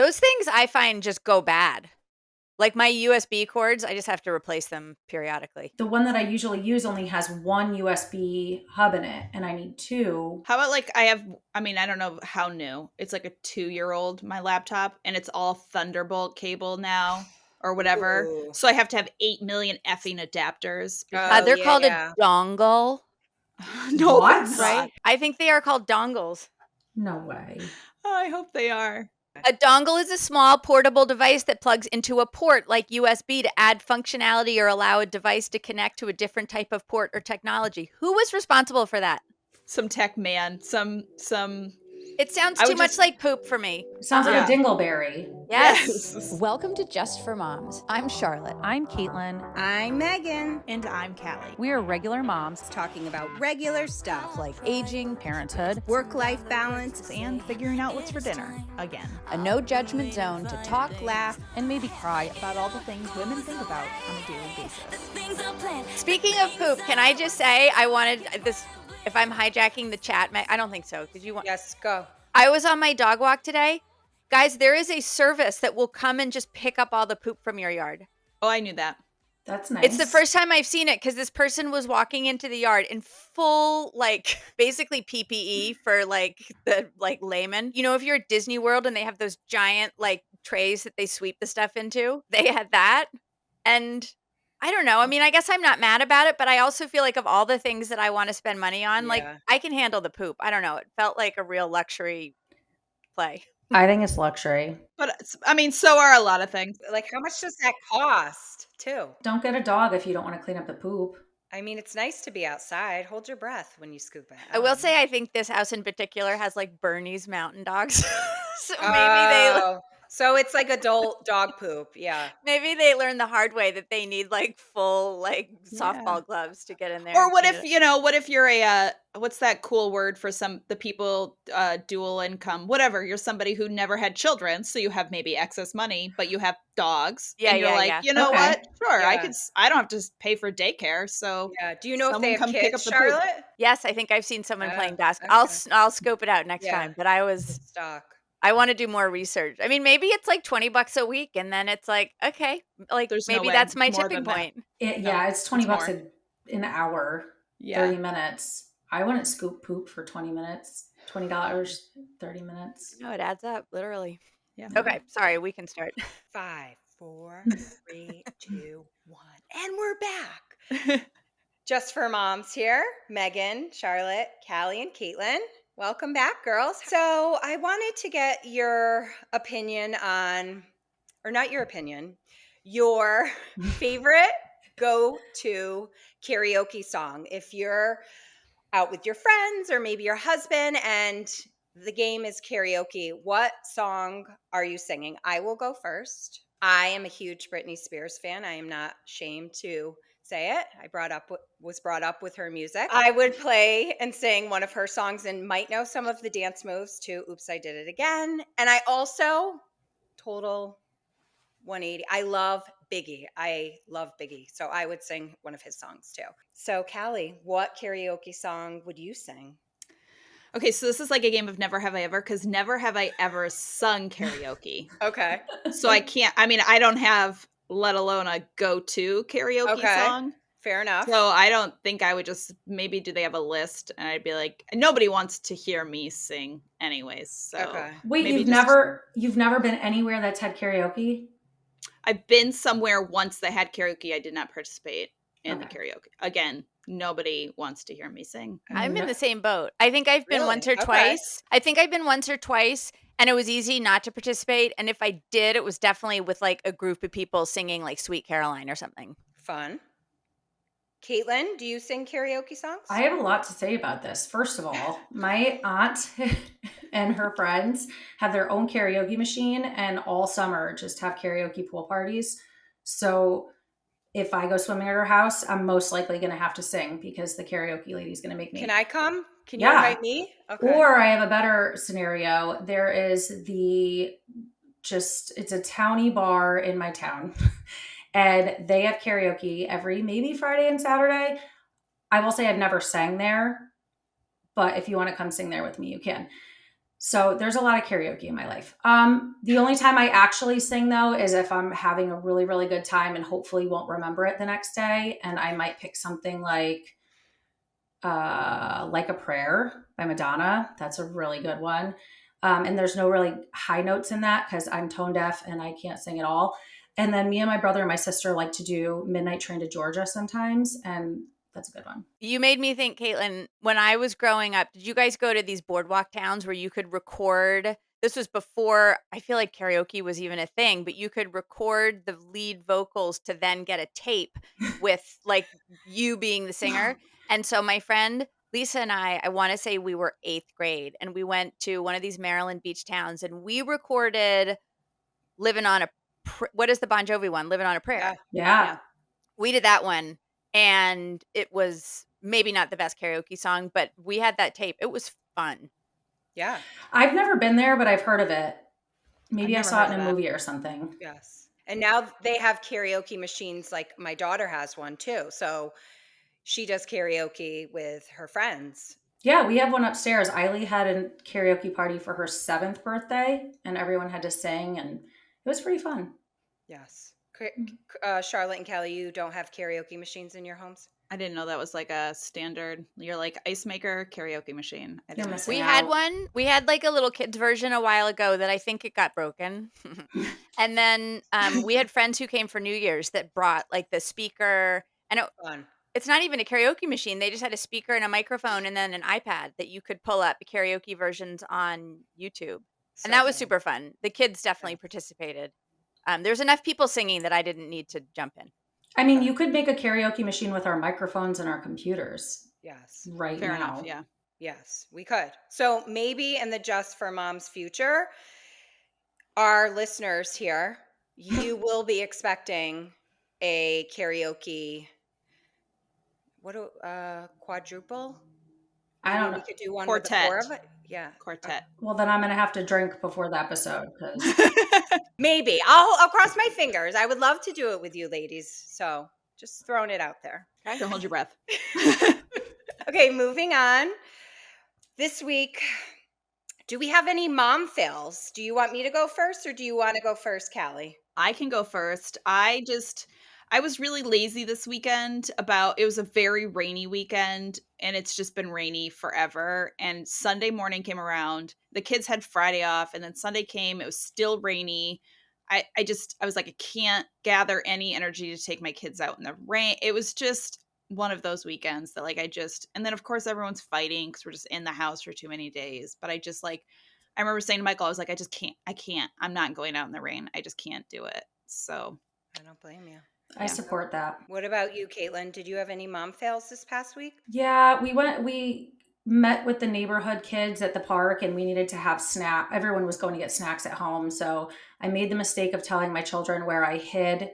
Those things I find just go bad. Like my USB cords, I just have to replace them periodically. The one that I usually use only has one USB hub in it, and I need two. How about like I don't know how new. It's like a 2-year-old, my laptop, and it's all Thunderbolt cable now or whatever. Ooh. So I have to have 8 million effing adapters. Oh, They're yeah, called yeah. a dongle, No, What? they're not. right? I think they are called dongles. No way. Oh, I hope they are. A dongle is a small portable device that plugs into a port like USB to add functionality or allow a device to connect to a different type of port or technology. Who was responsible for that? Some tech man, some It sounds I too would much just- like poop for me. Sounds Yeah. like a dingleberry. Yes. Welcome to Just for Moms. I'm Charlotte. I'm Caitlin. I'm Megan. And I'm Callie. We are regular moms Talking about regular stuff like Like aging, parenthood. work-life balance And figuring out what's for dinner again. a no judgment zone to talk, laugh. And maybe cry. About all the things women think about on a daily basis. Speaking of poop, can I just say I wanted this if I'm hijacking the chat, I don't think so. Did you want Yes, go. I was on my dog walk today. Guys, there is a service that will come and just pick up all the poop from your yard. Oh, I knew that. That's nice. It's the first time I've seen it because this person was walking into the yard in full, like, basically PPE for like the layman. You know, if you're at Disney World and they have those giant like trays that they sweep the stuff into, they had that. And I don't know. I mean, I guess I'm not mad about it, but I also feel like of all the things that I want to spend money on, like Yeah. I can handle the poop. I don't know. It felt like a real luxury play. I think it's luxury. But I mean, so are a lot of things. Like, how much does that cost, too? Don't get a dog if you don't want to clean up the poop. I mean, it's nice to be outside. Hold your breath when you scoop it. I will say I think this house in particular has like Bernese mountain dogs. So maybe so it's like adult dog poop. Yeah. they learned the hard way that they need like full like softball gloves to get in there. Or and what clean if, it. what if you're a what's that cool word for the people dual income, whatever, you're somebody who never had children, so you have maybe excess money, but you have dogs. Yeah, and you're yeah, like, yeah. you know Okay. what? Sure, Yeah. I don't have to pay for daycare, so Yeah. Do you know if someone they have come pick kids, up the poop. Charlotte? Yes, I think I've seen someone playing Okay. basketball. I'll scope it out next Yeah. time. But I Stock. want to do more research. I mean, maybe it's like $20 a week, and then it's like, okay, like There's no maybe way that's my it's more tipping than that. point. Yeah, it's 20 it's bucks more. an hour, Yeah. 30 minutes. I wouldn't scoop poop for 20 minutes. $20, 30 minutes. No, it adds up, literally. Yeah. Okay, sorry, we can start. 5, 4, 3, 2, 1. And we're back. Just for Moms here. Megan, Charlotte, Callie, and Caitlin. Welcome back, girls. So I wanted to get your opinion on, or not your opinion, your favorite go-to karaoke song. If you're out with your friends or maybe your husband and the game is karaoke, what song are you singing? I will go first. I am a huge Britney Spears fan. I am not ashamed to say it. I was brought up with her music. I would play and sing one of her songs and might know some of the dance moves too. Oops, I did it again. And I also total 180. I love Biggie. So I would sing one of his songs too. So Callie, what karaoke song would you sing? Okay, so this is like a game of never have I ever, because never have I ever sung karaoke. Okay. So I can't, I don't have, let alone a go-to karaoke Okay. song. Fair enough. So I don't think I would just, maybe do they have a list? And I'd be like, nobody wants to hear me sing anyways. So Okay. Wait, maybe you've never been anywhere that's had karaoke? I've been somewhere once that had karaoke. I did not participate in the Okay. karaoke. Again, nobody wants to hear me sing. I'm in the same boat. I think I've been Really? once or Okay. twice. And it was easy not to participate. And if I did, it was definitely with like a group of people singing like Sweet Caroline or something. Fun. Caitlin, do you sing karaoke songs? I have a lot to say about this. First of all, my aunt and her friends have their own karaoke machine and all summer just have karaoke pool parties. So if I go swimming at her house, I'm most likely going to have to sing because the karaoke lady's going to make me. Can I come? Can you Yeah. invite me? Okay. Or I have a better scenario. There is it's a towny bar in my town and they have karaoke every maybe Friday and Saturday. I will say I've never sang there, but if you want to come sing there with me, you can. So there's a lot of karaoke in my life. The only time I actually sing though is if I'm having a really, really good time and hopefully won't remember it the next day. And I might pick something like a Prayer by Madonna. That's a really good one. And there's no really high notes in that because I'm tone deaf and I can't sing at all. And then me and my brother and my sister like to do Midnight Train to Georgia sometimes. And that's a good one. You made me think, Caitlin, when I was growing up, did you guys go to these boardwalk towns where you could record? This was before I feel like karaoke was even a thing, but you could record the lead vocals to then get a tape with like you being the singer. And so my friend Lisa and I want to say we were 8th grade and we went to one of these Maryland beach towns and we recorded Living on a what is the Bon Jovi one? Living on a Prayer. Yeah. We did that one and it was maybe not the best karaoke song, but we had that tape. It was fun. Yeah. I've never been there, but I've heard of it. Maybe I never saw heard it in of a that. movie or something. Yes. And now they have karaoke machines. Like my daughter has one too. So she does karaoke with her friends. Yeah, we have one upstairs. Eiley had a karaoke party for her 7th birthday and everyone had to sing and it was pretty fun. Yes. Charlotte and Kelly, you don't have karaoke machines in your homes? I didn't know that was like a standard. You're like ice maker karaoke machine. I You're didn't. missing We out. had one. We had like a little kids version a while ago that I think it got broken. And then we had friends who came for New Year's that brought like the speaker and Fun. it's not even a karaoke machine. They just had a speaker and a microphone and then an iPad that you could pull up karaoke versions on YouTube. So And that was fun. super fun. The kids definitely participated. There was enough people singing that I didn't need to jump in. I mean, you could make a karaoke machine with our microphones and our computers Yes. right Fair now. enough. Yeah. Yes, we could. So maybe in the Just for Moms future, our listeners here, you will be expecting a karaoke, quadruple? I don't Maybe we know. could do one with the 4 of it. Yeah. Quartet. Well, then I'm going to have to drink before the episode because Maybe. I'll cross my fingers. I would love to do it with you ladies. So just throwing it out there. Don't hold your breath. Okay, moving on. This week, do we have any mom fails? Do you want me to go first or do you want to go first, Callie? I can go first. I was really lazy this weekend. It was a very rainy weekend and it's just been rainy forever. And Sunday morning came around. The kids had Friday off and then Sunday came. It was still rainy. I was like, I can't gather any energy to take my kids out in the rain. It was just one of those weekends that and then of course everyone's fighting because we're just in the house for too many days. But I remember saying to Michael, I was like, I can't. I'm not going out in the rain. I just can't do it. So I don't blame you. I support that. What about you, Caitlin? Did you have any mom fails this past week? Yeah, we met with the neighborhood kids at the park and we needed to have everyone was going to get snacks at home. So I made the mistake of telling my children where I hid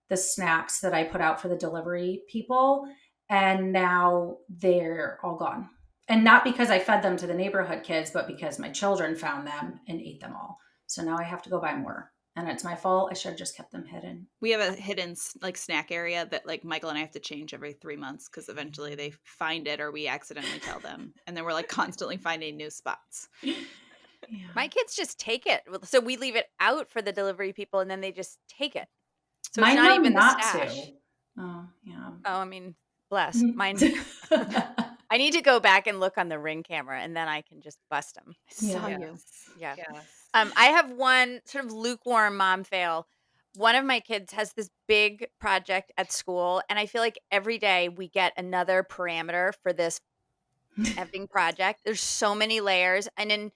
the snacks that I put out for the delivery people. And now they're all gone. And not because I fed them to the neighborhood kids, but because my children found them and ate them all. So now I have to go buy more. And it's my fault. I should have just kept them hidden. we have a hidden like snack area that like Michael and I have to change every 3 months because eventually they find it or we accidentally tell them. And then we're like constantly finding new spots. Yeah. My kids just take it. So we leave it out for the delivery people and then they just take it. So Mine it's not know even the not stash. to. Oh, yeah. Oh, I mean, bless. Mine. I need to go back and look on the Ring camera and then I can just bust them. I saw Yeah. you. Yeah. Yes. I have one sort of lukewarm mom fail. One of my kids has this big project at school, and I feel like every day we get another parameter for this effing project. There's so many layers. And in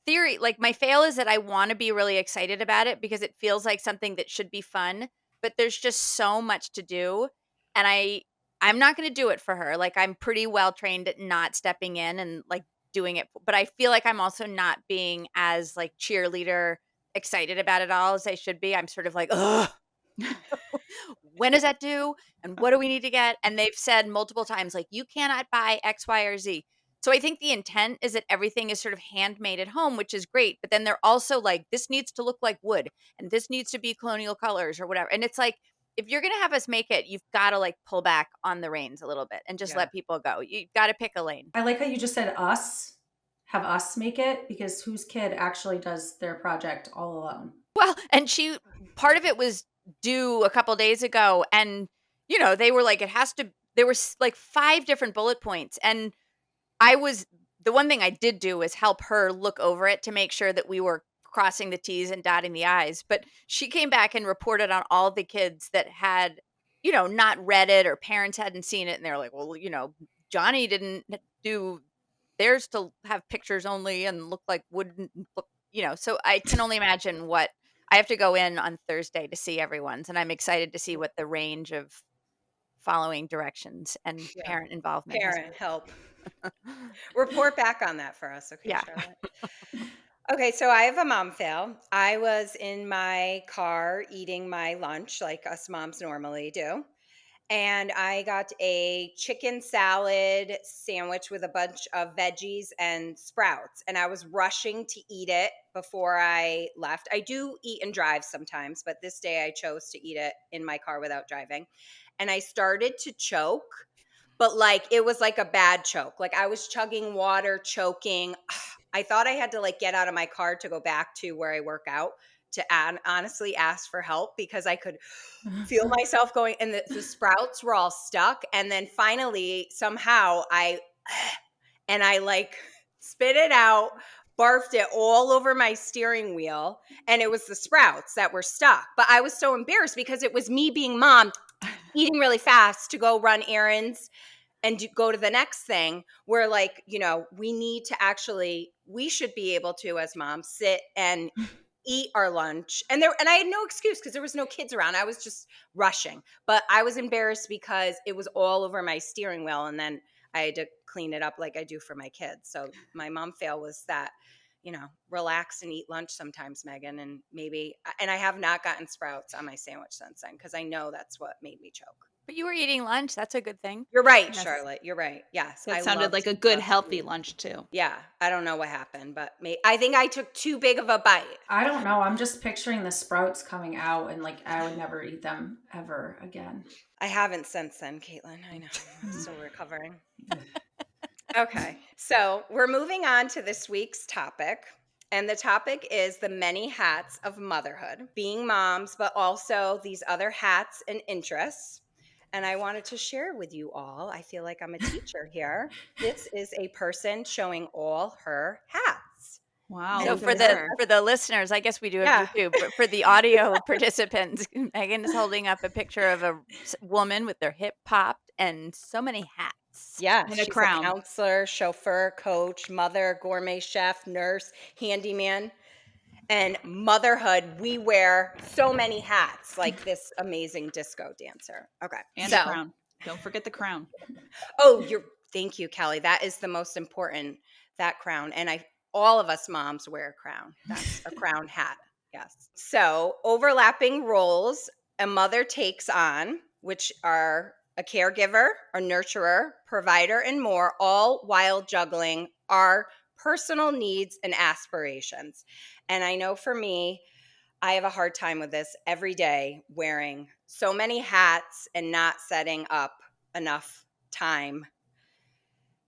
theory, like my fail is that I want to be really excited about it because it feels like something that should be fun, but there's just so much to do. And I'm not going to do it for her. Like I'm pretty well trained at not stepping in and like doing it, but I feel like I'm also not being as like cheerleader excited about it all as I should be. I'm sort of like, ugh, when is that due? And what do we need to get? And they've said multiple times, like, you cannot buy X, Y, or Z. So I think the intent is that everything is sort of handmade at home, which is great. But then they're also like, this needs to look like wood and this needs to be colonial colors or whatever. And it's like, if you're going to have us make it, you've got to like pull back on the reins a little bit and just Yeah. let people go. You've got to pick a lane. I like how you just said us have us make it, because whose kid actually does their project all alone? Well, and part of it was due a couple days ago, and, they were like, there was like 5 different bullet points, and the one thing I did do was help her look over it to make sure that we were crossing the T's and dotting the I's, but she came back and reported on all the kids that had, not read it or parents hadn't seen it, and they're like, "Well, Johnny didn't do theirs to have pictures only and look like wooden book," so I can only imagine what I have to go in on Thursday to see everyone's, and I'm excited to see what the range of following directions and Yeah. parent involvement has Parent help. Report back on that for us, okay, Yeah. Charlotte? Okay, so I have a mom fail. I was in my car eating my lunch like us moms normally do. And I got a chicken salad sandwich with a bunch of veggies and sprouts. And I was rushing to eat it before I left. I do eat and drive sometimes, but this day I chose to eat it in my car without driving. And I started to choke, but like it was like a bad choke. Like I was chugging water, choking. I thought I had to like get out of my car to go back to where I work out to honestly ask for help because I could feel myself going, and the sprouts were all stuck. And then finally, somehow I like spit it out, barfed it all over my steering wheel. And it was the sprouts that were stuck. But I was so embarrassed because it was me being mom, eating really fast to go run errands and go to the next thing, where like, we should be able to, as moms, sit and eat our lunch. And I had no excuse because there was no kids around. I was just rushing. But I was embarrassed because it was all over my steering wheel, and then I had to clean it up like I do for my kids. So my mom fail was that, relax and eat lunch sometimes, Megan, and I have not gotten sprouts on my sandwich since then because I know that's what made me choke. But you were eating lunch. That's a good thing. You're right, Yes. Charlotte. You're right. Yes. That sounded like a good, healthy lunch too. Yeah. I don't know what happened, but I think I took too big of a bite. I don't know. I'm just picturing the sprouts coming out, and like I would never eat them ever again. I haven't since then, Caitlin. I know. I'm still recovering. Okay. So we're moving on to this week's topic. And the topic is the many hats of motherhood, being moms, but also these other hats and interests. And I wanted to share with you all, I feel like I'm a teacher here. This is a person showing all her hats. Wow. So for the listeners, I guess we do have YouTube, but for the audio participants, Megan is holding up a picture of a woman with their hip popped and so many hats. Yeah, And a she's crown. a counselor, chauffeur, coach, mother, gourmet chef, nurse, handyman. And motherhood, we wear so many hats, like this amazing disco dancer. Okay. And a crown. Don't forget the crown. Oh, thank you, Kelly. That is the most important, that crown. And all of us moms wear a crown. That's a crown hat. Yes. So overlapping roles a mother takes on, which are a caregiver, a nurturer, provider, and more, all while juggling our personal needs and aspirations. And I know for me, I have a hard time with this every day, wearing so many hats and not setting up enough time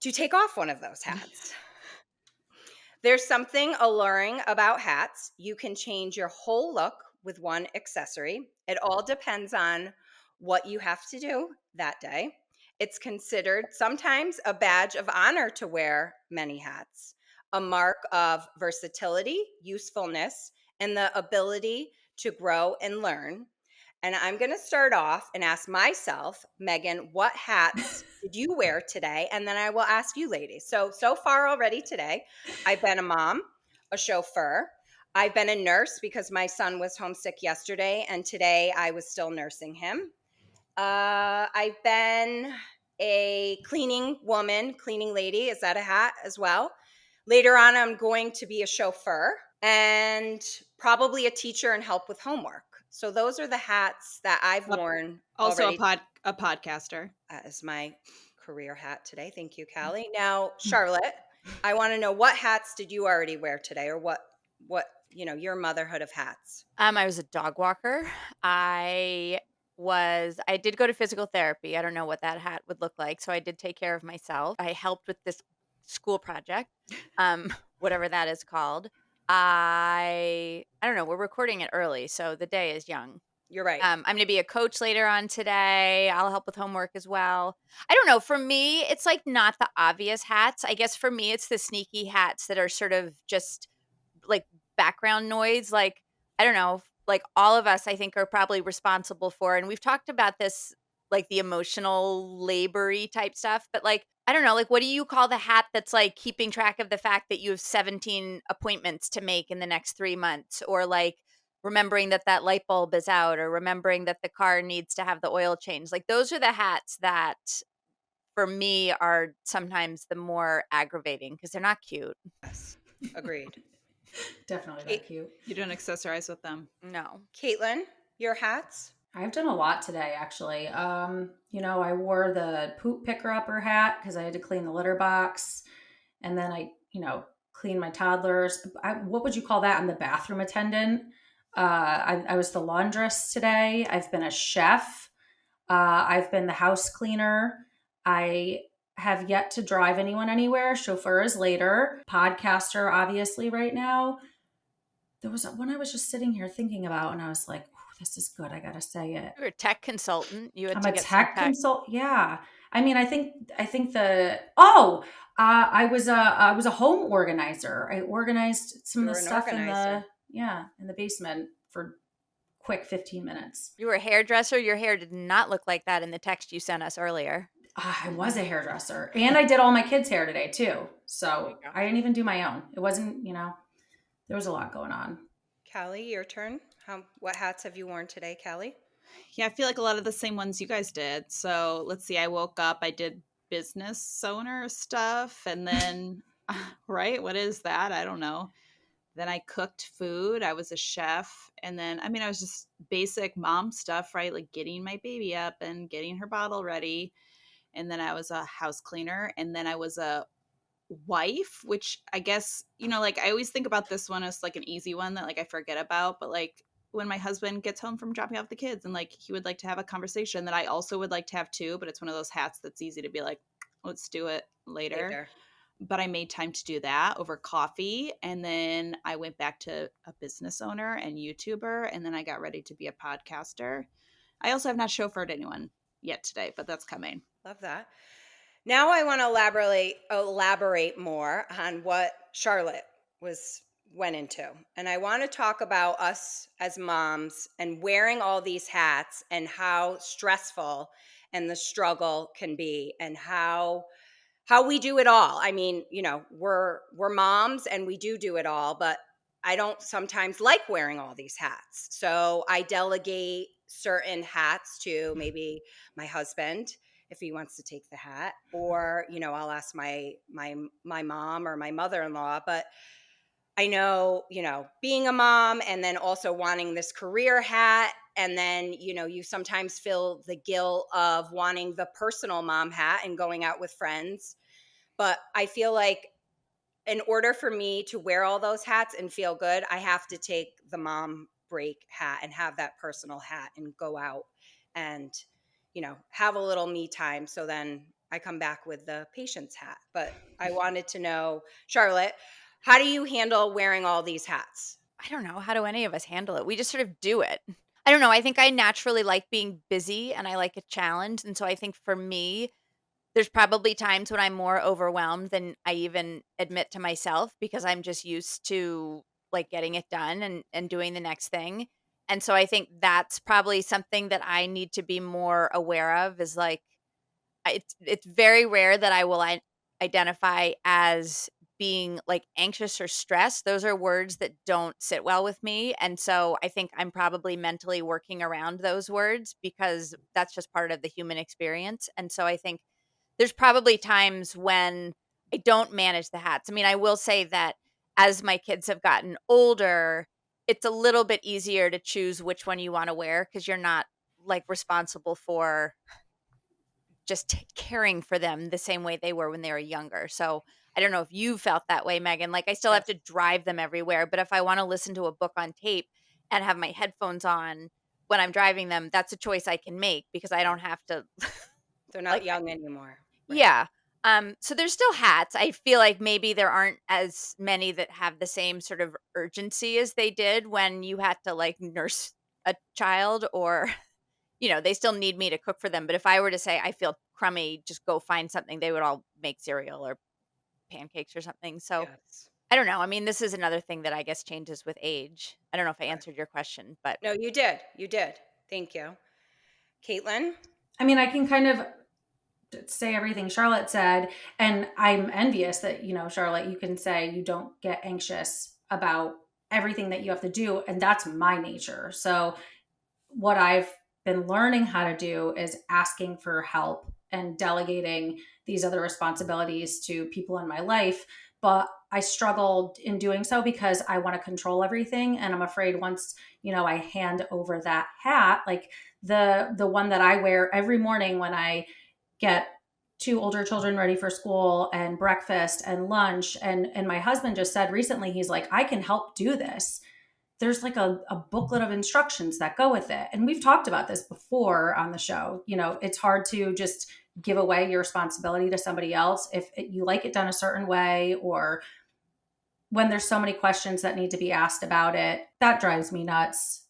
to take off one of those hats. There's something alluring about hats. You can change your whole look with one accessory. It all depends on what you have to do that day. It's considered sometimes a badge of honor to wear many hats, a mark of versatility, usefulness, and the ability to grow and learn. And I'm going to start off and ask myself, Megan, what hats did you wear today? And then I will ask you ladies. So far already today, I've been a mom, a chauffeur. I've been a nurse because my son was homesick yesterday, and today I was still nursing him. I've been a cleaning woman, cleaning lady. Is that a hat as well? Later on, I'm going to be a chauffeur and probably a teacher and help with homework. So those are the hats that I've worn. Also already. a podcaster. That is my career hat today. Thank you, Callie. Now, Charlotte, I want to know, what hats did you already wear today, or what your motherhood of hats? I was a dog walker. I did go to physical therapy. I don't know what that hat would look like. So I did take care of myself. I helped with this school project, whatever that is called. I don't know. We're recording it early, so the day is young. You're right. I'm going to be a coach later on today. I'll help with homework as well. I don't know. For me, it's like not the obvious hats. I guess for me, it's the sneaky hats that are sort of just like background noise. Like, I don't know, like all of us, I think, are probably responsible for, and we've talked about this, like the emotional labory type stuff, but like, I don't know, like, what do you call the hat that's like keeping track of the fact that you have 17 appointments to make in the next 3 months, or like remembering that that light bulb is out, or remembering that the car needs to have the oil changed? Like, those are the hats that for me are sometimes the more aggravating because they're not cute. Yes, agreed. Definitely Kate- not cute. You don't accessorize with them. No. Caitlin, your hats? I've done a lot today, actually. I wore the poop picker upper hat because I had to clean the litter box. And then I, cleaned my toddlers. What would you call that? I'm the bathroom attendant. I was the laundress today. I've been a chef. I've been the house cleaner. I have yet to drive anyone anywhere. Chauffeur is later. Podcaster, obviously, right now. There was one I was just sitting here thinking about, and I was like, "Oh, this is good. I gotta say it." You're a tech consultant. You had I'm to a get some tech consult. Yeah, I mean, I think I was a home organizer. I organized some of You're the an stuff organizer. in the basement for quick 15 minutes. You were a hairdresser. Your hair did not look like that in the text you sent us earlier. I was a hairdresser, and I did all my kids' hair today too. There you So go. I didn't even do my own. It wasn't, there was a lot going on. Callie, your turn. What hats have you worn today, Callie? Yeah, I feel like a lot of the same ones you guys did. So let's see. I woke up, I did business owner stuff, and then, right? What is that? I don't know. Then I cooked food. I was a chef. And then, I mean, I was just basic mom stuff, right? Like getting my baby up and getting her bottle ready. And then I was a house cleaner. And then I was a wife, which I guess, like I always think about this one as like an easy one that like I forget about. But like when my husband gets home from dropping off the kids and like he would like to have a conversation that I also would like to have too. But it's one of those hats that's easy to be like, let's do it later. But I made time to do that over coffee. And then I went back to a business owner and YouTuber. And then I got ready to be a podcaster. I also have not chauffeured anyone yet today, but that's coming. Love that. Now I want to elaborate more on what Charlotte went into. And I want to talk about us as moms and wearing all these hats and how stressful and the struggle can be, and how we do it all. I mean, we're moms and we do it all, but I don't sometimes like wearing all these hats. So I delegate certain hats to maybe my husband if he wants to take the hat, or I'll ask my mom or my mother-in-law. But I know, being a mom and then also wanting this career hat, and then you sometimes feel the guilt of wanting the personal mom hat and going out with friends. But I feel like in order for me to wear all those hats and feel good, I have to take the mom break hat and have that personal hat and go out and, have a little me time. So then I come back with the patient's hat. But I wanted to know, Charlotte, how do you handle wearing all these hats? I don't know. How do any of us handle it? We just sort of do it. I don't know. I think I naturally like being busy and I like a challenge. And so I think for me, there's probably times when I'm more overwhelmed than I even admit to myself because I'm just used to like getting it done and doing the next thing. And so I think that's probably something that I need to be more aware of is like it's very rare that I will identify as being like anxious or stressed. Those are words that don't sit well with me. And so I think I'm probably mentally working around those words because that's just part of the human experience. And so I think there's probably times when I don't manage the hats. I mean, I will say that as my kids have gotten older, it's a little bit easier to choose which one you want to wear because you're not like responsible for just caring for them the same way they were when they were younger. So I don't know if you felt that way, Megan. Like I still have to drive them everywhere, but if I want to listen to a book on tape and have my headphones on when I'm driving them, that's a choice I can make because I don't have to. They're not young anymore. Right. Yeah. So there's still hats. I feel like maybe there aren't as many that have the same sort of urgency as they did when you had to like nurse a child or they still need me to cook for them. But if I were to say I feel crummy, just go find something, they would all make cereal or pancakes or something. So Yes. I don't know. I mean, this is another thing that I guess changes with age. I don't know if I Right. answered your question, but No, you did. You did. Thank you. Caitlin? I mean, I can kind of say everything Charlotte said, and I'm envious that, Charlotte, you can say you don't get anxious about everything that you have to do, and that's my nature. So what I've been learning how to do is asking for help and delegating these other responsibilities to people in my life. But I struggled in doing so because I want to control everything. And I'm afraid once, I hand over that hat, like the one that I wear every morning when I get two older children ready for school and breakfast and lunch. And my husband just said recently, he's like, I can help do this. There's like a booklet of instructions that go with it. And we've talked about this before on the show. It's hard to just give away your responsibility to somebody else if you like it done a certain way, or when there's so many questions that need to be asked about it. That drives me nuts.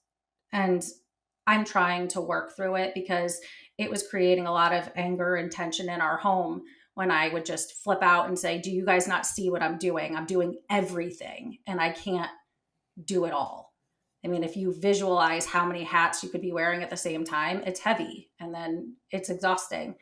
And I'm trying to work through it because it was creating a lot of anger and tension in our home when I would just flip out and say, do you guys not see what I'm doing? I'm doing everything and I can't do it all. I mean, if you visualize how many hats you could be wearing at the same time, it's heavy and then it's exhausting.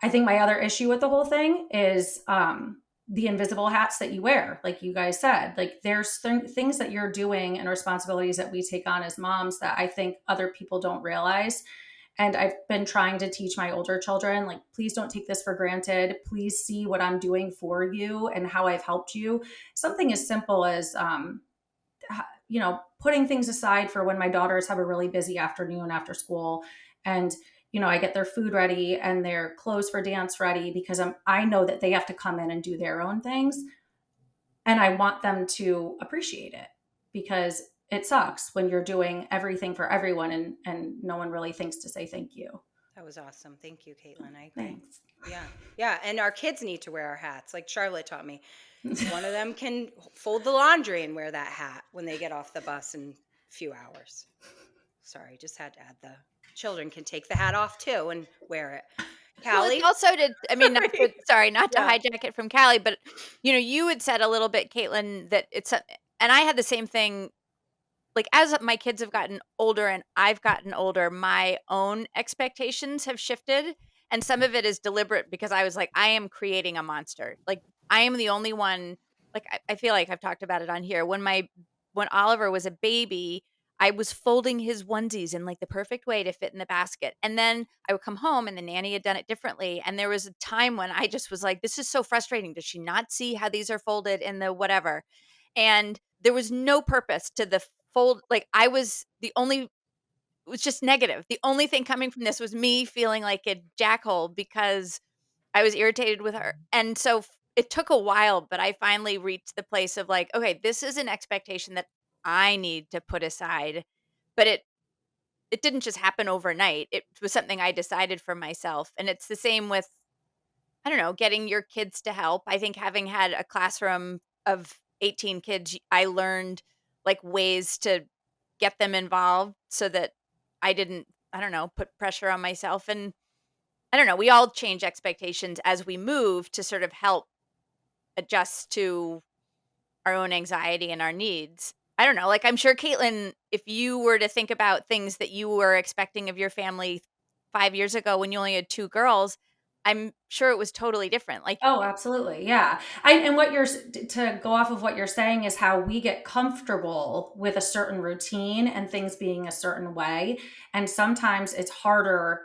I think my other issue with the whole thing is the invisible hats that you wear. Like you guys said, like there's things that you're doing and responsibilities that we take on as moms that I think other people don't realize. And I've been trying to teach my older children, like, please don't take this for granted. Please see what I'm doing for you and how I've helped you. Something as simple as, putting things aside for when my daughters have a really busy afternoon after school, and I get their food ready and their clothes for dance ready because I know that they have to come in and do their own things, and I want them to appreciate it, because it sucks when you're doing everything for everyone and no one really thinks to say thank you. That was awesome. Thank you, Caitlin. I agree. Thanks. Yeah. Yeah. And our kids need to wear our hats, like Charlotte taught me. One of them can fold the laundry and wear that hat when they get off the bus in a few hours. Sorry, just had to add the children can take the hat off too and wear it. well, Callie? it's also to, I mean, not to Yeah. hijack it from Callie, but you had said a little bit, Caitlin, that and I had the same thing. Like as my kids have gotten older and I've gotten older, my own expectations have shifted. And some of it is deliberate because I was like, I am creating a monster. Like I am the only one, like I feel like I've talked about it on here. When Oliver was a baby, I was folding his onesies in like the perfect way to fit in the basket. And then I would come home and the nanny had done it differently. And there was a time when I just was like, this is so frustrating. Does she not see how these are folded in the whatever? And there was no purpose to the fold. Like I was the only, it was just negative. The only thing coming from this was me feeling like a jackhole because I was irritated with her. And so it took a while, but I finally reached the place of like, okay, this is an expectation that I need to put aside. But it didn't just happen overnight. It was something I decided for myself. And it's the same with, I don't know, getting your kids to help. I think having had a classroom of 18 kids, I learned like ways to get them involved so that I didn't, I don't know, put pressure on myself. And I don't know, we all change expectations as we move to sort of help adjust to our own anxiety and our needs. I don't know, like I'm sure Caitlin, if you were to think about things that you were expecting of your family 5 years ago when you only had two girls, I'm sure it was totally different. Like, Oh, absolutely. Yeah. And what to go off of what you're saying is how we get comfortable with a certain routine and things being a certain way. And sometimes it's harder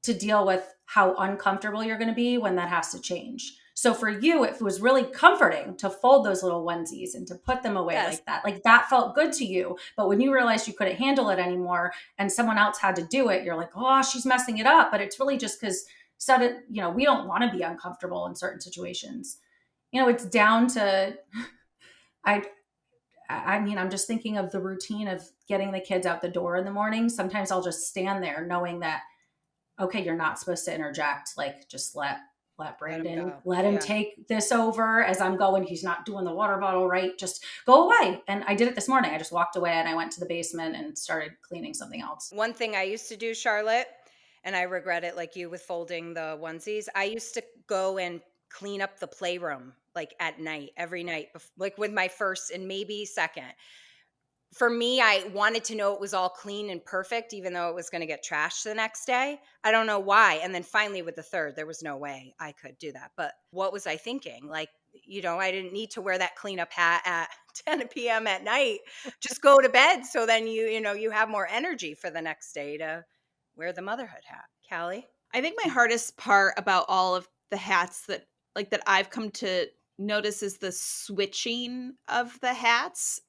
to deal with how uncomfortable you're going to be when that has to change. So for you, it was really comforting to fold those little onesies and to put them away yes, like that felt good to you. But when you realized you couldn't handle it anymore and someone else had to do it, you're like, oh, she's messing it up. But it's really just because we don't want to be uncomfortable in certain situations. It's down to, I, I mean, I'm just thinking of the routine of getting the kids out the door in the morning. Sometimes I'll just stand there knowing that, okay, you're not supposed to interject. Like, just let let Let him Brandon, go. let him Yeah. take this over as I'm going. He's not doing the water bottle right. Just go away. And I did it this morning. I just walked away and I went to the basement and started cleaning something else. One thing I used to do, Charlotte, and I regret it like you with folding the onesies, I used to go and clean up the playroom like at night, every night, like with my first and maybe second. For me, I wanted to know it was all clean and perfect, even though it was going to get trashed the next day. I don't know why. And then finally, with the third, there was no way I could do that. But what was I thinking? Like, I didn't need to wear that cleanup hat at 10 p.m. at night. Just go to bed. So then you have more energy for the next day to wear the motherhood hat. Callie? I think my hardest part about all of the hats that I've come to notice is the switching of the hats.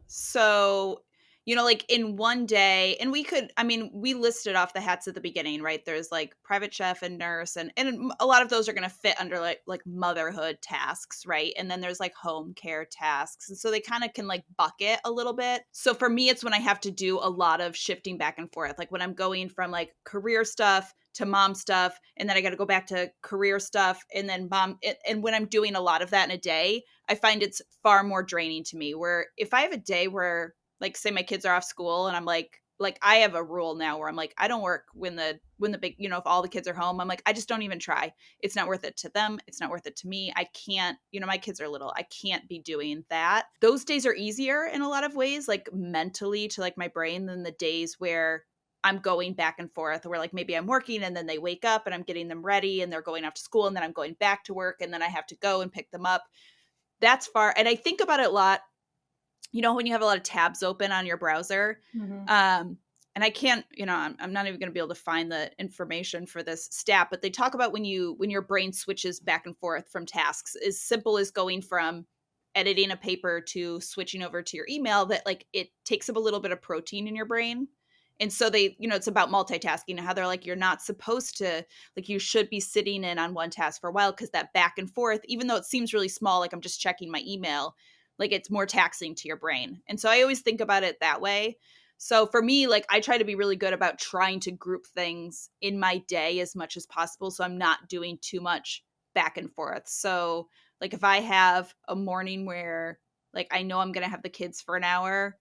So like in one day, and we listed off the hats at the beginning, right? There's like private chef and nurse, and a lot of those are going to fit under like motherhood tasks, right? And then there's like home care tasks. And so they kind of can like bucket a little bit. So for me, it's when I have to do a lot of shifting back and forth, like when I'm going from like career stuff to mom stuff, and then I got to go back to career stuff, and then mom. And when I'm doing a lot of that in a day, I find it's far more draining to me. Where if I have a day where, like, say my kids are off school, and I'm like I have a rule now where I'm like, I don't work when the big, if all the kids are home. I'm like, I just don't even try. It's not worth it to them. It's not worth it to me. I can't, my kids are little. I can't be doing that. Those days are easier in a lot of ways, like mentally to like my brain, than the days where I'm going back and forth, where like maybe I'm working and then they wake up and I'm getting them ready and they're going off to school, and then I'm going back to work and then I have to go and pick them up. That's far. And I think about it a lot, when you have a lot of tabs open on your browser. Mm-hmm. And I can't, I'm not even going to be able to find the information for this stat, but they talk about when your brain switches back and forth from tasks, as simple as going from editing a paper to switching over to your email, that like it takes up a little bit of protein in your brain. And so they, it's about multitasking, and how they're like, you're not supposed to, like, you should be sitting in on one task for a while, because that back and forth, even though it seems really small, like I'm just checking my email, like it's more taxing to your brain. And so I always think about it that way. So for me, like I try to be really good about trying to group things in my day as much as possible, so I'm not doing too much back and forth. So like if I have a morning where like I know I'm going to have the kids for an hour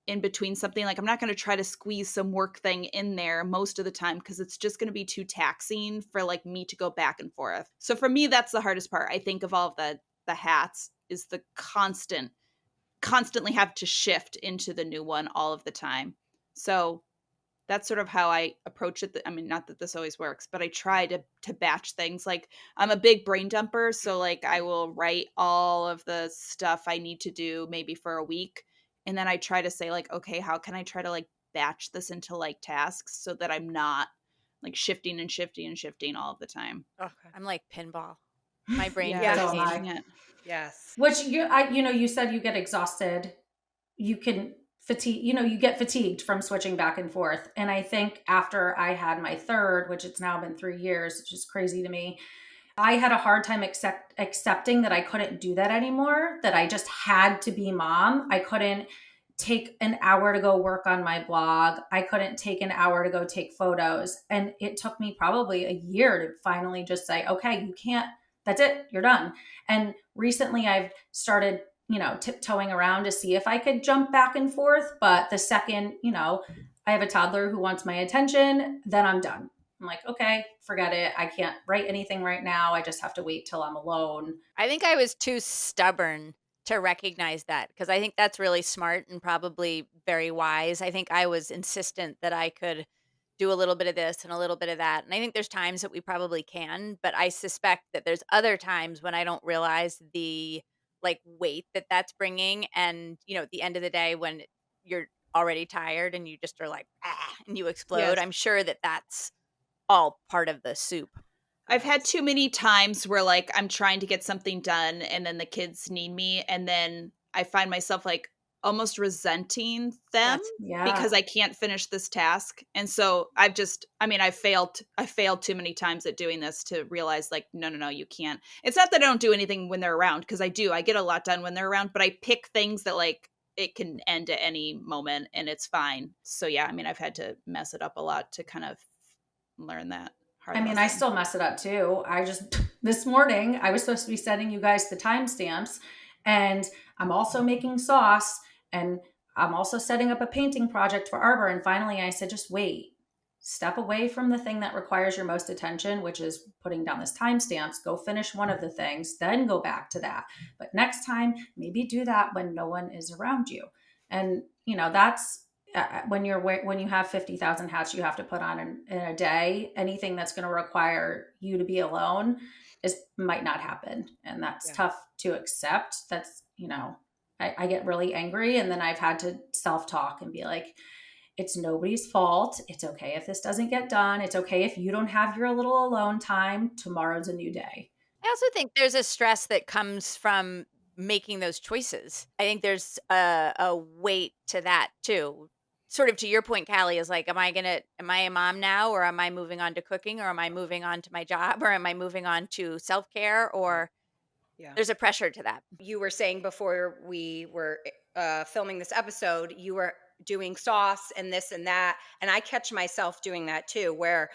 in between something, like I'm not going to try to squeeze some work thing in there most of the time, because it's just going to be too taxing for like me to go back and forth. So for me, that's the hardest part, I think, of all of the hats, is the constantly have to shift into the new one all of the time. So that's sort of how I approach it. I mean, not that this always works, but I try to batch things. Like I'm a big brain dumper, so like I will write all of the stuff I need to do maybe for a week, and then I try to say like, okay, how can I try to like batch this into like tasks so that I'm not like shifting and shifting and shifting all of the time. Okay. I'm like pinball. My brain Yeah, does so am I. Yeah. Yes. Which you said you get exhausted. You can fatigue, you get fatigued from switching back and forth. And I think after I had my third, which it's now been 3 years, which is crazy to me, I had a hard time accepting that I couldn't do that anymore, that I just had to be mom. I couldn't take an hour to go work on my blog. I couldn't take an hour to go take photos. And it took me probably a year to finally just say, okay, you can't, that's it, you're done. And recently I've started, tiptoeing around to see if I could jump back and forth. But the second, I have a toddler who wants my attention, then I'm done. I'm like, okay, forget it. I can't write anything right now. I just have to wait till I'm alone. I think I was too stubborn to recognize that, because I think that's really smart and probably very wise. I think I was insistent that I could do a little bit of this and a little bit of that. And I think there's times that we probably can, but I suspect that there's other times when I don't realize the like weight that that's bringing. And, at the end of the day, when you're already tired and you just are like, and you explode, Yes. I'm sure that that's all part of the soup. I've had too many times where like I'm trying to get something done and then the kids need me, and then I find myself like almost resenting them because I can't finish this task. And so I failed too many times at doing this to realize like, no, you can't. It's not that I don't do anything when they're around, because I get a lot done when they're around, but I pick things that like it can end at any moment and it's fine. So yeah, I've had to mess it up a lot to kind of learn that I mean, I still mess it up too. This morning, I was supposed to be sending you guys the timestamps, and I'm also making sauce, and I'm also setting up a painting project for Arbor. And finally, I said, just wait, step away from the thing that requires your most attention, which is putting down this timestamps. Go finish one of the things, then go back to that. But next time, maybe do that when no one is around you. And, that's when you have 50,000 hats you have to put on in a day. Anything that's going to require you to be alone might not happen, and that's tough to accept. That's I get really angry, and then I've had to self-talk and be like, it's nobody's fault. It's okay if this doesn't get done. It's okay if you don't have your little alone time. Tomorrow's a new day. I also think there's a stress that comes from making those choices. I think there's a weight to that too. Sort of to your point, Callie, is like, am I a mom now, or am I moving on to cooking, or am I moving on to my job, or am I moving on to self-care, or there's a pressure to that. You were saying before we were filming this episode, you were doing sauce and this and that. And I catch myself doing that too, where,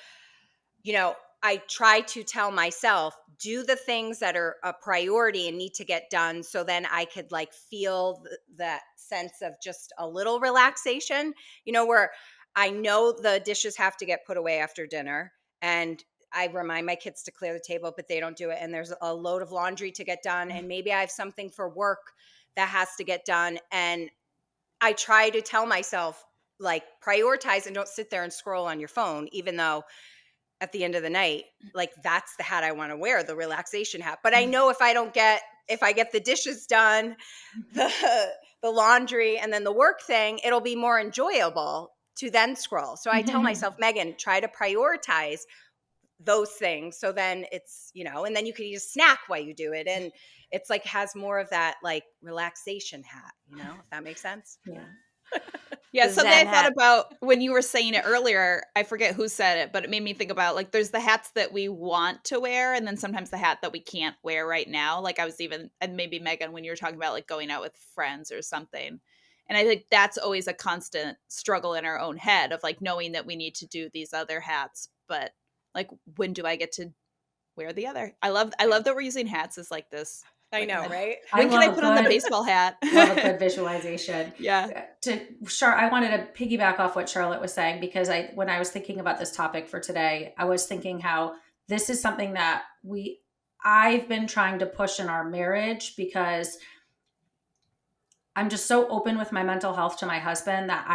I try to tell myself, do the things that are a priority and need to get done. So then I could feel that sense of just a little relaxation, where I know the dishes have to get put away after dinner. And I remind my kids to clear the table, but they don't do it. And there's a load of laundry to get done. And maybe I have something for work that has to get done. And I try to tell myself, prioritize and don't sit there and scroll on your phone, even though at the end of the night, that's the hat I want to wear, the relaxation hat. But I know if I get the dishes done, the laundry, and then the work thing, it'll be more enjoyable to then scroll. So I tell myself, Megan, try to prioritize those things. So then it's, and then you can eat a snack while you do it. And it's has more of that relaxation hat, if that makes sense. Yeah. Yeah, something I thought about when you were saying it earlier, I forget who said it, but it made me think about there's the hats that we want to wear, and then sometimes the hat that we can't wear right now. And maybe Megan, when you were talking about going out with friends or something. And I think that's always a constant struggle in our own head of knowing that we need to do these other hats, but when do I get to wear the other? I love that we're using hats as this. I know, right? When can I put on the baseball hat? Love a good visualization. Yeah. I wanted to piggyback off what Charlotte was saying, because when I was thinking about this topic for today, I was thinking how this is something that I've been trying to push in our marriage, because I'm just so open with my mental health to my husband that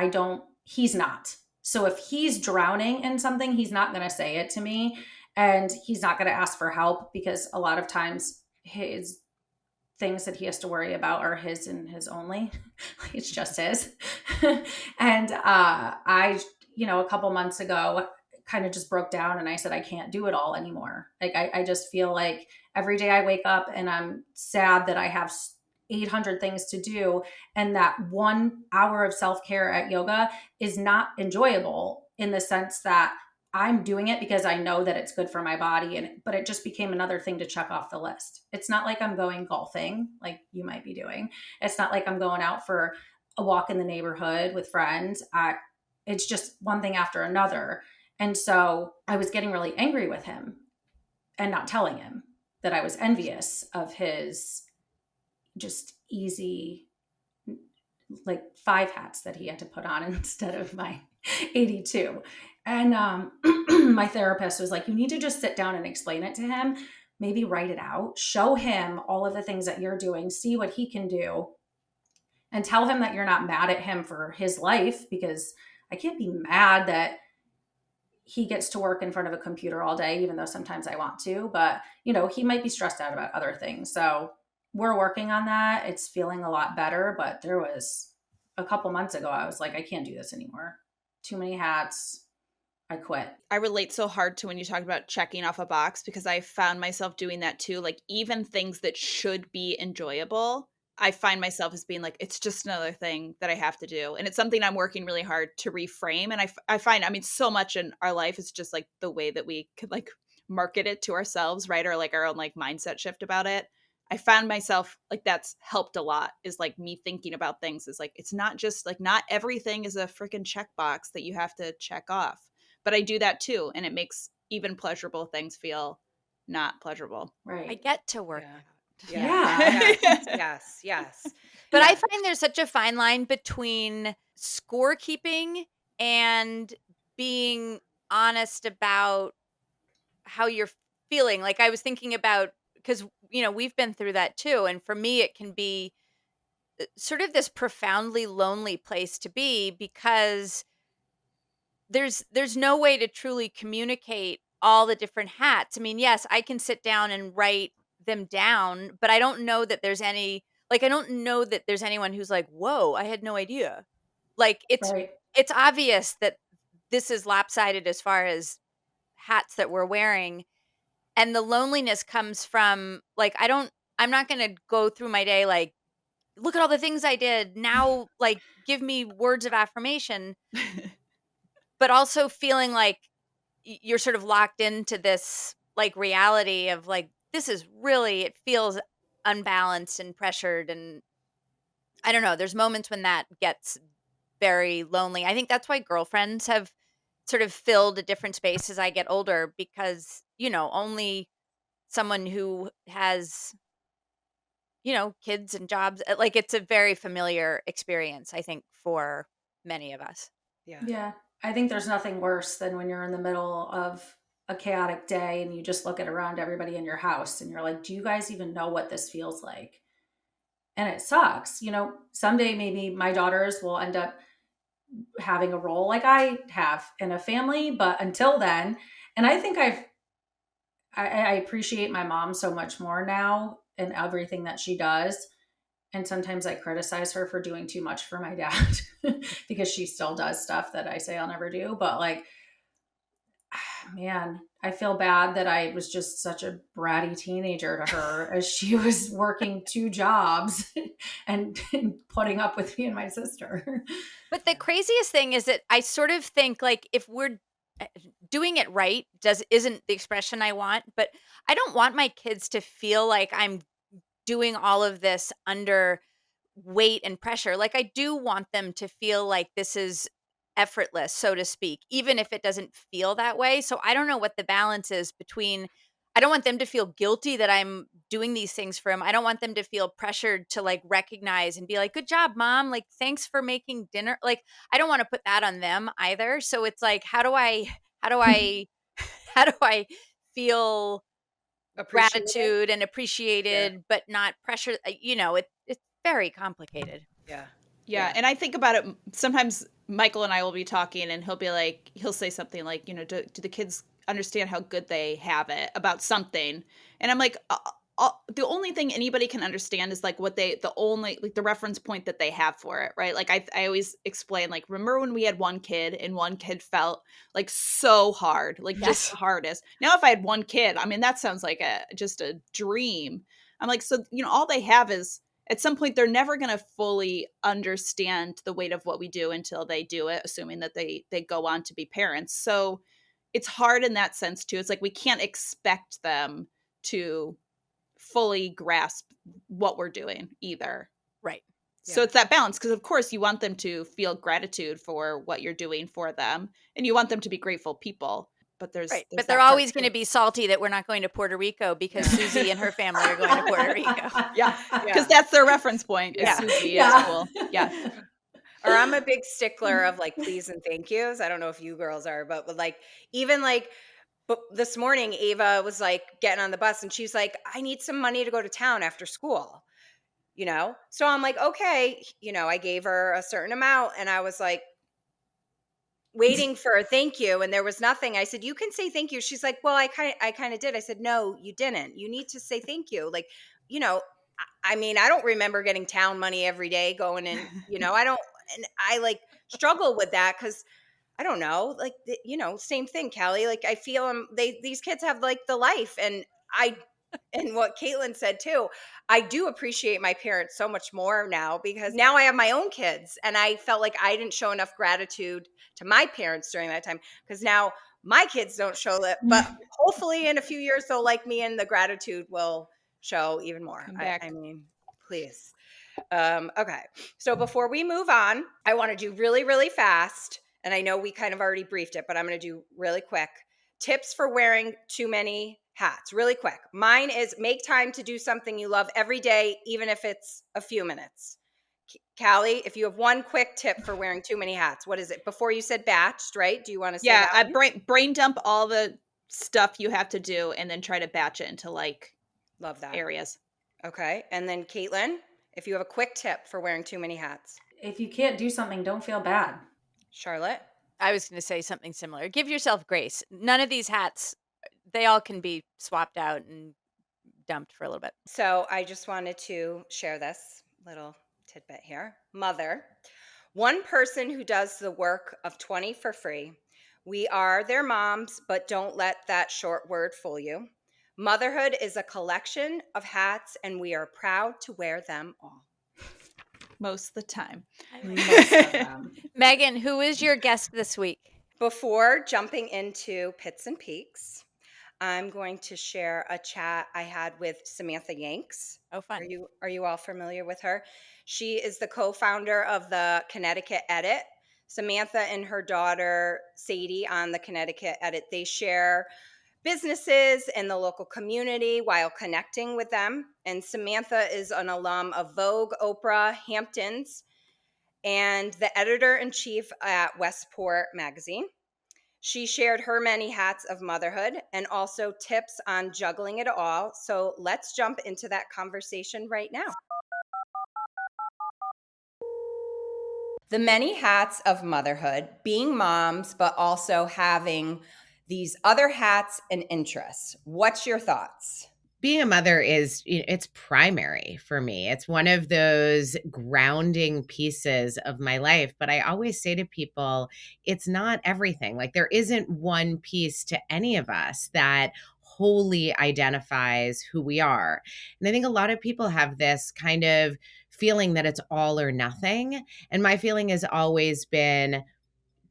he's not. So if he's drowning in something, he's not going to say it to me, and he's not going to ask for help, because a lot of times his things that he has to worry about are his and his only. It's just his. And I, a couple months ago, kind of just broke down, and I said, I can't do it all anymore. I just feel like every day I wake up and I'm sad that I have 800 things to do, and that 1 hour of self-care at yoga is not enjoyable, in the sense that I'm doing it because I know that it's good for my body, but it just became another thing to check off the list. It's not like I'm going golfing like you might be doing. It's not like I'm going out for a walk in the neighborhood with friends. It's just one thing after another. And so I was getting really angry with him and not telling him that I was envious of his just easy 5 hats that he had to put on instead of my 82. And my therapist was like, you need to just sit down and explain it to him, maybe write it out, show him all of the things that you're doing, see what he can do, and tell him that you're not mad at him for his life, because I can't be mad that he gets to work in front of a computer all day, even though sometimes I want to, but he might be stressed out about other things. So we're working on that. It's feeling a lot better, but there was a couple months ago, I was like, I can't do this anymore. Too many hats. I quit. I relate so hard to when you talk about checking off a box, because I found myself doing that too. Even things that should be enjoyable, I find myself as being it's just another thing that I have to do. And it's something I'm working really hard to reframe. And I find, so much in our life is just the way that we could market it to ourselves, right? Or our own mindset shift about it. I found myself that's helped a lot, is me thinking about things is it's not just not everything is a freaking checkbox that you have to check off. But I do that too. And it makes even pleasurable things feel not pleasurable. I Right. get to work Yeah. out. Yeah. Yes. But I Yeah. find there's such a fine line between scorekeeping and being honest about how you're feeling. Like I was thinking about, because we've been through that too, and for me it can be sort of this profoundly lonely place to be, because there's no way to truly communicate all the different hats. I mean, yes, I can sit down and write them down, but I don't know that there's any, like, I don't know that there's anyone who's like, "Whoa, I had no idea." Like, Right. it's obvious that this is lopsided as far as hats that we're wearing, and the loneliness comes from, like, I'm not gonna go through my day like, "Look at all the things I did. Now, like, give me words of affirmation." But also feeling like you're sort of locked into this, like, reality of, like, this is really, it feels unbalanced and pressured, and I don't know, there's moments when that gets very lonely. I think that's why girlfriends have sort of filled a different space as I get older, because, only someone who has, kids and jobs, like, it's a very familiar experience, I think, for many of us. Yeah. Yeah. I think there's nothing worse than when you're in the middle of a chaotic day and you just look at around everybody in your house and you're like, do you guys even know what this feels like? And it sucks. Someday maybe my daughters will end up having a role like I have in a family, but until then, and I think I appreciate my mom so much more now and everything that she does. And sometimes I criticize her for doing too much for my dad because she still does stuff that I say I'll never do. But like, man, I feel bad that I was just such a bratty teenager to her as she was working two jobs and putting up with me and my sister. But the craziest thing is that I sort of think, like, if we're doing it right, isn't the expression I want, but I don't want my kids to feel like I'm doing all of this under weight and pressure. Like, I do want them to feel like this is effortless, so to speak, even if it doesn't feel that way. So I don't know what the balance is between, I don't want them to feel guilty that I'm doing these things for them. I don't want them to feel pressured to, like, recognize and be like, "Good job, mom. Like, thanks for making dinner." Like, I don't want to put that on them either. So it's like, how do I how do I feel Appreciate it. gratitude and Yeah. appreciated, but not pressure? It's very complicated. Yeah. Yeah, and I think about it sometimes. Michael and I will be talking and he'll say something like, do the kids understand how good they have it about something? And I'm like, the only thing anybody can understand is like the reference point that they have for it, right? Like I always explain, like, remember when we had one kid and one kid felt like so hard, like just Yes. the hardest. Now if I had one kid, I mean, that sounds like just a dream. I'm like, so all they have is, at some point they're never going to fully understand the weight of what we do until they do it, assuming that they go on to be parents. So it's hard in that sense too. It's like we can't expect them to fully grasp what we're doing either. Right. So Yeah. it's that balance, because of course you want them to feel gratitude for what you're doing for them, and you want them to be grateful people. But there's Right. there's But they're that part always going too. to be salty that we're not going to Puerto Rico because Susie and her family are going to Puerto Rico. Yeah, Yeah. because that's their reference point is Yeah. Susie at Yeah. school. Yeah. Or I'm a big stickler of like please and thank yous. I don't know if you girls are, but like even like but this morning Ava was like getting on the bus and she's like, I need some money to go to town after school, So I'm like, okay, I gave her a certain amount and I was like waiting for a thank you and there was nothing. I said, you can say thank you. She's like, well, I kind of did. I said, no, you didn't. You need to say thank you. Like, I mean, I don't remember getting town money every day going in, I don't, and I like struggle with that because I don't know, like, same thing, Callie. Like, I feel these kids have like the life, and what Caitlin said too, I do appreciate my parents so much more now because now I have my own kids, and I felt like I didn't show enough gratitude to my parents during that time because now my kids don't show that, but hopefully in a few years they'll like me, and the gratitude will show even more. Come I back. mean, please. Okay. So before we move on, I want to do really, really fast. And I know we kind of already briefed it, but I'm going to do really quick tips for wearing too many hats. Really quick. Mine is make time to do something you love every day, even if it's a few minutes. Callie, if you have one quick tip for wearing too many hats, what is it? Before you said batched, right? Do you want to say Yeah, that I one? brain dump all the stuff you have to do and then try to batch it into like Love that. areas. Okay. And then Caitlin, if you have a quick tip for wearing too many hats. If you can't do something, don't feel bad. Charlotte? I was going to say something similar. Give yourself grace. None of these hats, they all can be swapped out and dumped for a little bit. So I just wanted to share this little tidbit here. Mother, one person who does the work of 20 for free. We are their moms, but don't let that short word fool you. Motherhood is a collection of hats, and we are proud to wear them all. Most of the time. Most of them. Megan, who is your guest this week? Before jumping into Pits and Peaks, I'm going to share a chat I had with Samantha Yanks. Oh, fun. Are you all familiar with her? She is the co-founder of the Connecticut Edit. Samantha and her daughter Sadie on the Connecticut Edit, they share businesses in the local community while connecting with them. And Samantha is an alum of Vogue, Oprah, Hamptons, and the editor-in-chief at Westport Magazine. She shared her many hats of motherhood and also tips on juggling it all. So let's jump into that conversation right now. The many hats of motherhood, being moms, but also having these other hats and interests. What's your thoughts? Being a mother is, it's primary for me. It's one of those grounding pieces of my life. But I always say to people, it's not everything. Like there isn't one piece to any of us that wholly identifies who we are. And I think a lot of people have this kind of feeling that it's all or nothing. And my feeling has always been,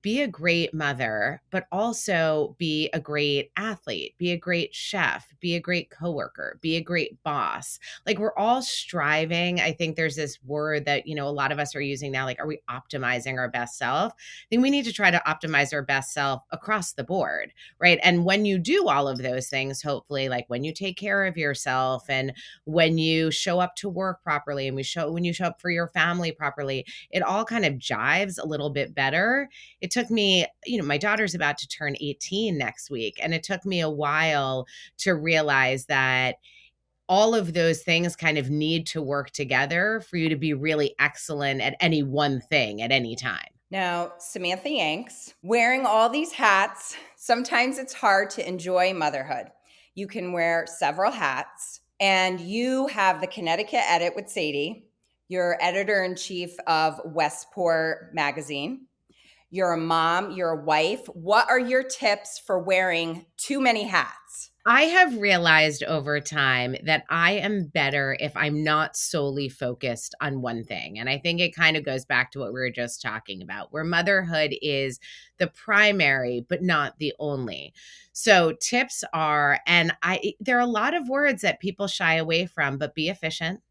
be a great mother, but also be a great athlete, be a great chef, be a great coworker, be a great boss. Like we're all striving. I think there's this word that, a lot of us are using now, like, are we optimizing our best self? I think we need to try to optimize our best self across the board, right? And when you do all of those things, hopefully, like when you take care of yourself and when you show up to work properly and when you show up for your family properly, it all kind of jives a little bit better. It took me, my daughter's about to turn 18 next week. And it took me a while to realize that all of those things kind of need to work together for you to be really excellent at any one thing at any time. Now, Samantha Yanks, wearing all these hats, sometimes it's hard to enjoy motherhood. You can wear several hats, and you have the Connecticut Edit with Sadie. You're editor-in-chief of Westport Magazine. You're a mom, you're a wife. What are your tips for wearing too many hats? I have realized over time that I am better if I'm not solely focused on one thing. And I think it kind of goes back to what we were just talking about, where motherhood is the primary, but not the only. So tips are, there are a lot of words that people shy away from, but be efficient.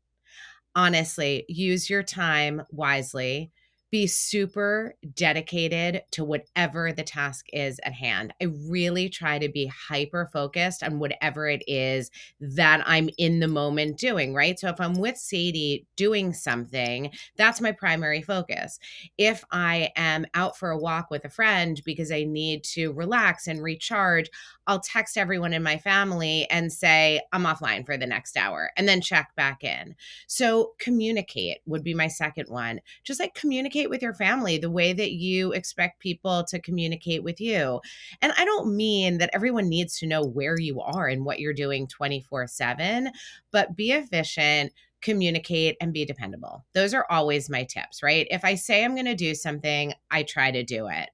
Honestly, use your time wisely. Be super dedicated to whatever the task is at hand. I really try to be hyper focused on whatever it is that I'm in the moment doing, right? So if I'm with Sadie doing something, that's my primary focus. If I am out for a walk with a friend because I need to relax and recharge, I'll text everyone in my family and say, I'm offline for the next hour, and then check back in. So communicate would be my second one. Just like communicate with your family the way that you expect people to communicate with you. And I don't mean that everyone needs to know where you are and what you're doing 24/7, but be efficient, communicate, and be dependable. Those are always my tips, right? If I say I'm going to do something, I try to do it.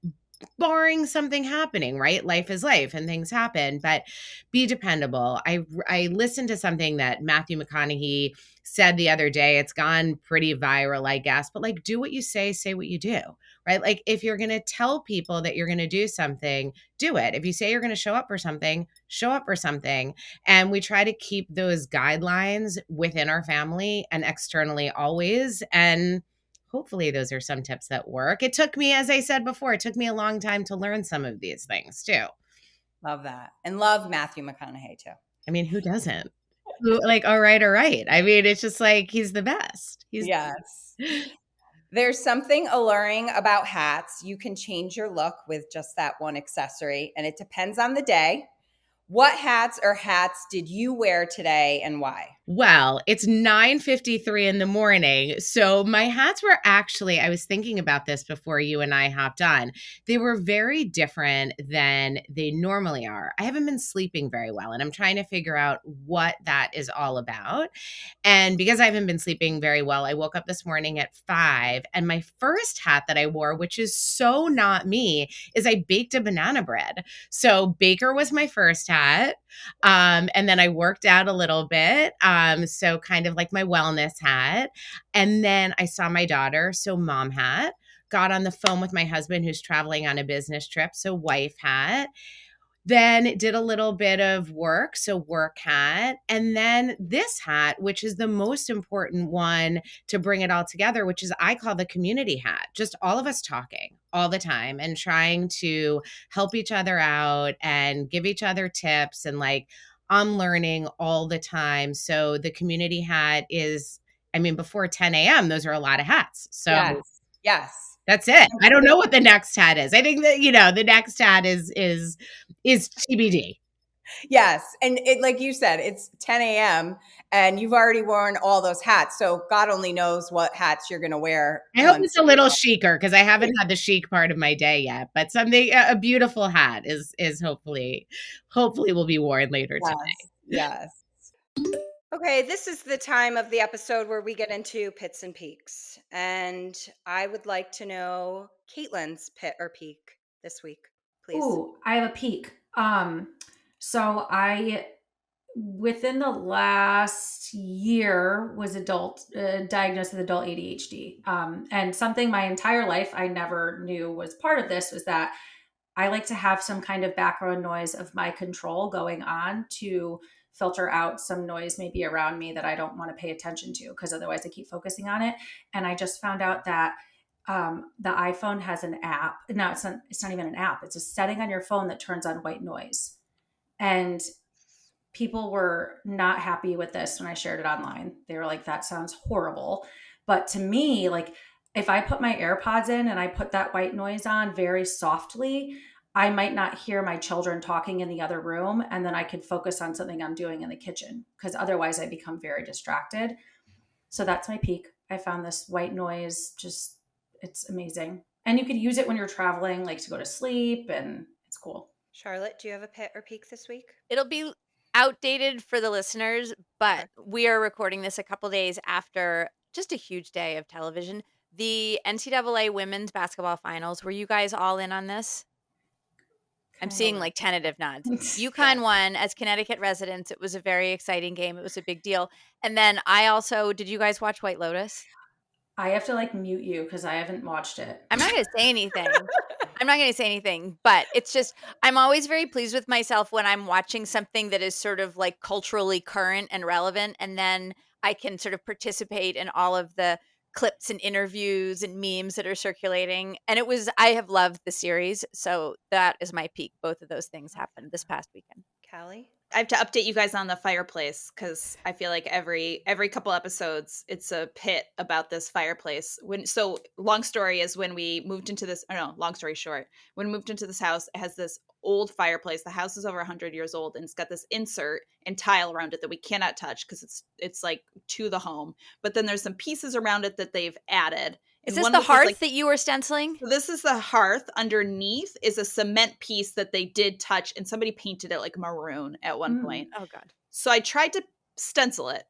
Barring something happening, right? Life is life and things happen, but be dependable. I listened to something that Matthew McConaughey said the other day. It's gone pretty viral, I guess, but like, do what you say what you do, right? Like if you're going to tell people that you're going to do something, do it. If you say you're going to show up for something, show up for something. And we try to keep those guidelines within our family and externally always. And hopefully those are some tips that work. It took me, as I said before, it took me a long time to learn some of these things too. Love that. And love Matthew McConaughey too. I mean, who doesn't? Like, all right. I mean, it's just like he's the best. Yes. There's something alluring about hats. You can change your look with just that one accessory, and it depends on the day. What hats or hats did you wear today and why? Well, it's 9:53 in the morning. So my hats were actually, I was thinking about this before you and I hopped on. They were very different than they normally are. I haven't been sleeping very well, and I'm trying to figure out what that is all about. And because I haven't been sleeping very well, I woke up this morning at 5, and my first hat that I wore, which is so not me, is I baked a banana bread. So baker was my first hat. And then I worked out a little bit. So kind of like my wellness hat. And then I saw my daughter, so mom hat. Got on the phone with my husband who's traveling on a business trip, so wife hat. Then did a little bit of work, so work hat. And then this hat, which is the most important one to bring it all together, which is I call the community hat. Just all of us talking all the time and trying to help each other out and give each other tips, and like I'm learning all the time. So the community hat is, I mean, before 10 a.m., those are a lot of hats. So Yes. that's it. I don't know what the next hat is. I think that, the next hat is TBD. Yes. And it, like you said, it's 10 a.m. and you've already worn all those hats. So God only knows what hats you're going to wear. I hope it's a little chicer because I haven't had the chic part of my day yet. But something, a beautiful hat is hopefully will be worn later today. Yes. Okay, this is the time of the episode where we get into pits and peaks. And I would like to know Caitlin's pit or peak this week, please. Ooh, I have a peak. So I, within the last year, was diagnosed with adult ADHD. And something my entire life I never knew was part of this was that I like to have some kind of background noise of my control going on to filter out some noise maybe around me that I don't want to pay attention to, because otherwise I keep focusing on it. And I just found out that the iPhone has an app. No, it's not even an app. It's a setting on your phone that turns on white noise. And people were not happy with this when I shared it online. They were like, that sounds horrible. But to me, like, if I put my AirPods in and I put that white noise on very softly, I might not hear my children talking in the other room, and then I could focus on something I'm doing in the kitchen, because otherwise I become very distracted. So that's my peak. I found this white noise, it's amazing. And you could use it when you're traveling, like to go to sleep, and it's cool. Charlotte, do you have a pit or peak this week? It'll be outdated for the listeners, but we are recording this a couple days after just a huge day of television. The NCAA women's basketball finals. Were you guys all in on this? I'm seeing like tentative nods. UConn won as Connecticut residents. It was a very exciting game. It was a big deal. And then did you guys watch White Lotus? I have to like mute you because I haven't watched it. I'm not going to say anything. But it's just, I'm always very pleased with myself when I'm watching something that is sort of like culturally current and relevant. And then I can sort of participate in all of the clips and interviews and memes that are circulating. And I have loved the series. So that is my peak. Both of those things happened this past weekend. Callie? I have to update you guys on the fireplace because I feel like every couple episodes it's a pit about this fireplace. Long story is when we moved into this. Oh no, long story short, when we moved into this house, it has this old fireplace. The house is over 100 years old, and it's got this insert and tile around it that we cannot touch because it's like to the home. But then there's some pieces around it that they've added. Is this the hearth that you were stenciling? So this is the hearth. Underneath is a cement piece that they did touch, and somebody painted it like maroon at one point. Oh, God. So I tried to stencil it,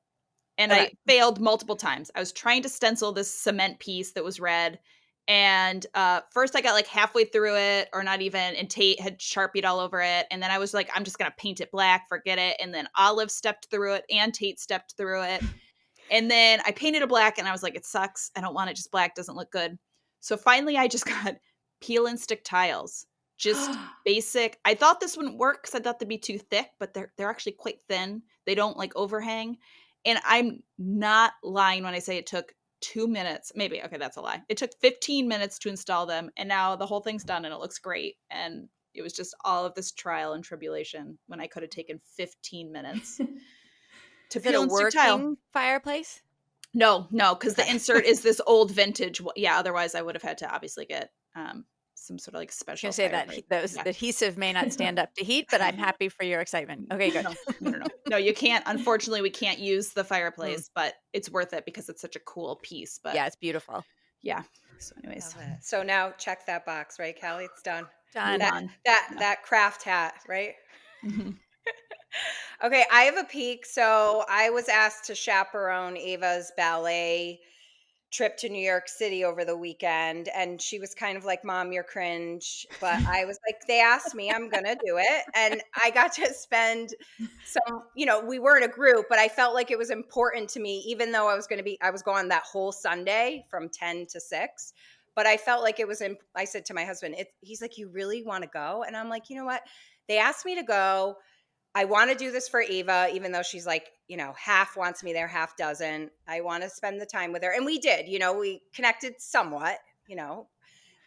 and I failed multiple times. I was trying to stencil this cement piece that was red, and first I got like halfway through it, or not even, and Tate had Sharpied all over it, and then I was like, I'm just going to paint it black, forget it, and then Olive stepped through it, and Tate stepped through it. And then I painted it black, and I was like, it sucks. I don't want it just black. Doesn't look good. So finally, I just got peel and stick tiles. Just basic. I thought this wouldn't work because I thought they'd be too thick, but they're actually quite thin. They don't like overhang. And I'm not lying when I say it took 2 minutes. Maybe. Okay, that's a lie. It took 15 minutes to install them. And now the whole thing's done, and it looks great. And it was just all of this trial and tribulation when I could have taken 15 minutes to Is it a peel and stick tile. working fireplace? No, because the Okay. insert is this old vintage. Yeah, otherwise I would have had to obviously get some sort of like I was special gonna say that fireplace. those Yeah. the adhesive may not stand up to heat, but I'm happy for your excitement. Okay, good. No. No, you can't. Unfortunately, we can't use the fireplace, but it's worth it because it's such a cool piece. But Yeah, it's beautiful. yeah. So, anyways, Love it. So now check that box, right, Callie? It's done. Done. move on. That craft hat, right? Mhm. Okay, I have a peek. So I was asked to chaperone Ava's ballet trip to New York City over the weekend, and she was kind of like, "Mom, you're cringe," but I was like, "They asked me, I'm gonna do it," and I got to spend some. We were in a group, but I felt like it was important to me, even though I was gone that whole Sunday from 10 to 6. But I felt like it was. I said to my husband, he's like, "You really want to go?" And I'm like, "You know what? They asked me to go. I want to do this for Ava, even though she's like, half wants me there, half doesn't. I want to spend the time with her." And we did, we connected somewhat,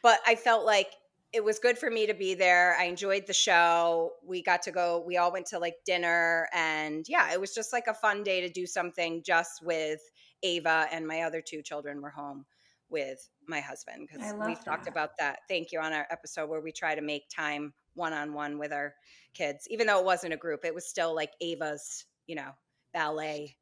but I felt like it was good for me to be there. I enjoyed the show. We got to go, we all went to like dinner, and yeah, it was just like a fun day to do something just with Ava, and my other two children were home with my husband, because I love we've talked that. about that. Thank you, on our episode where we try to make time one-on-one with our kids, even though it wasn't a group. It was still like Ava's, ballet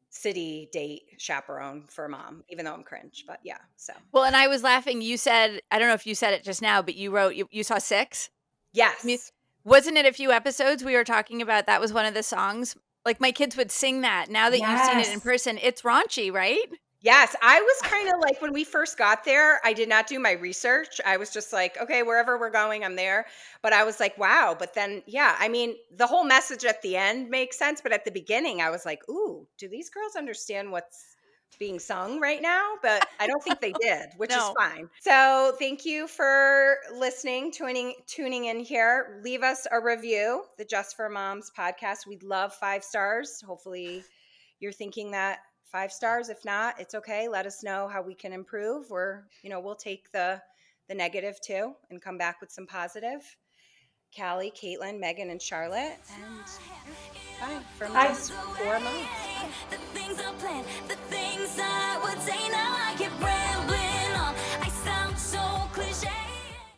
city date chaperone for mom, even though I'm cringe. But yeah, so Well, and I was laughing. You said, I don't know if you said it just now, but you wrote you saw 6. yes. Wasn't it a few episodes we were talking about that was one of the songs? Like my kids would sing that. Now that you've seen it in Yes. person, it's raunchy, right? Yes, I was kind of like, when we first got there, I did not do my research. I was just like, okay, wherever we're going, I'm there. But I was like, wow. But then, yeah, I mean, the whole message at the end makes sense. But at the beginning, I was like, ooh, do these girls understand what's being sung right now? But I don't think they did, which is No. fine. So thank you for listening, tuning in here. Leave us a review, the Just for Moms podcast. We'd love 5 stars. Hopefully you're thinking that 5 stars. If not, it's okay. Let us know how we can improve. We'll take the negative too and come back with some positive. Callie, Caitlin, Megan, and Charlotte. And bye from Just for Moms. Bye. The things I planned, the things I would say now I get ready.